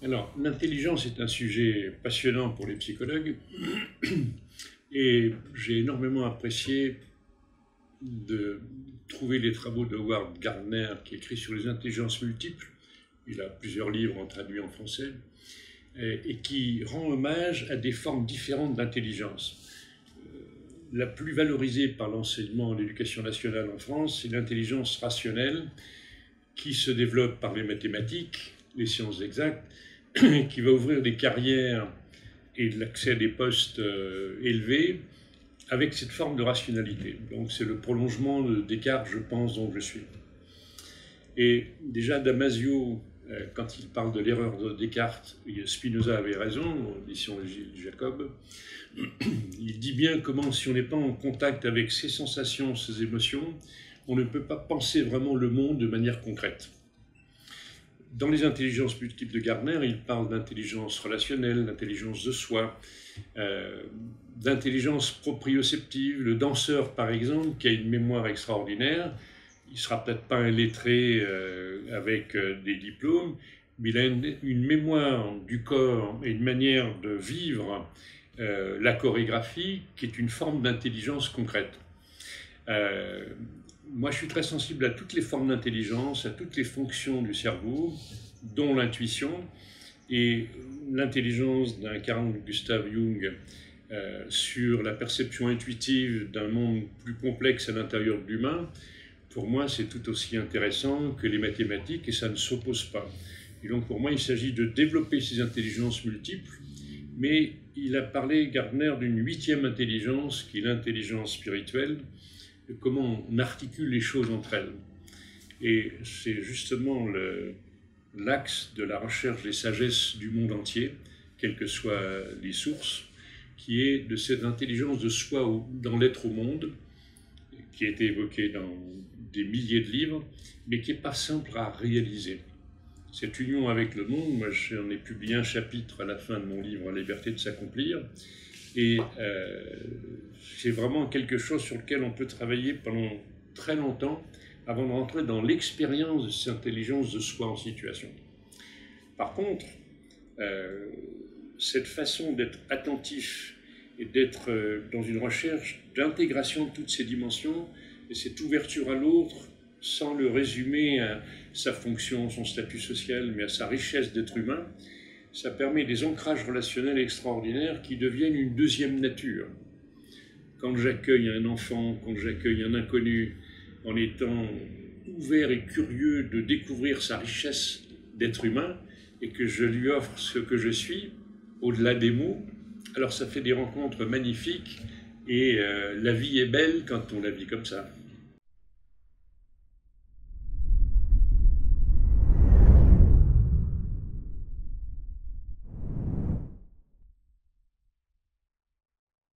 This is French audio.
Alors, l'intelligence est un sujet passionnant pour les psychologues et j'ai énormément apprécié de trouver les travaux de Howard Gardner qui écrit sur les intelligences multiples. Il a plusieurs livres traduits en français et qui rend hommage à des formes différentes d'intelligence. La plus valorisée par l'enseignement de l'éducation nationale en France, c'est l'intelligence rationnelle qui se développe par les mathématiques, les sciences exactes, qui va ouvrir des carrières et l'accès à des postes élevés avec cette forme de rationalité. Donc c'est le prolongement de Descartes, je pense, dont je suis. Et déjà Damasio, quand il parle de l'erreur de Descartes, Spinoza avait raison, l'édition de Gilles Jacob, il dit bien comment si on n'est pas en contact avec ses sensations, ses émotions, on ne peut pas penser vraiment le monde de manière concrète. Dans les intelligences multiples de Gardner, il parle d'intelligence relationnelle, d'intelligence de soi, d'intelligence proprioceptive. Le danseur, par exemple, qui a une mémoire extraordinaire, il ne sera peut-être pas un lettré avec des diplômes, mais il a une mémoire du corps et une manière de vivre la chorégraphie qui est une forme d'intelligence concrète. Moi, je suis très sensible à toutes les formes d'intelligence, à toutes les fonctions du cerveau, dont l'intuition. Et l'intelligence d'un Carl Gustav Jung sur la perception intuitive d'un monde plus complexe à l'intérieur de l'humain, pour moi, c'est tout aussi intéressant que les mathématiques et ça ne s'oppose pas. Et donc, pour moi, il s'agit de développer ces intelligences multiples, mais il a parlé, Gardner, d'une 8e intelligence, qui est l'intelligence spirituelle, de comment on articule les choses entre elles. Et c'est justement l'axe de la recherche des sagesses du monde entier, quelles que soient les sources, qui est de cette intelligence de soi dans l'être au monde, qui a été évoquée dans des milliers de livres, mais qui n'est pas simple à réaliser. Cette union avec le monde, moi j'en ai publié un chapitre à la fin de mon livre « La liberté de s'accomplir », et c'est vraiment quelque chose sur lequel on peut travailler pendant très longtemps avant de rentrer dans l'expérience de cette intelligence de soi en situation. Par contre, cette façon d'être attentif et d'être dans une recherche d'intégration de toutes ces dimensions et cette ouverture à l'autre sans le résumer à sa fonction, son statut social, mais à sa richesse d'être humain, ça permet des ancrages relationnels extraordinaires qui deviennent une deuxième nature. Quand j'accueille un enfant, quand j'accueille un inconnu, en étant ouvert et curieux de découvrir sa richesse d'être humain et que je lui offre ce que je suis, au-delà des mots, alors ça fait des rencontres magnifiques et la vie est belle quand on la vit comme ça.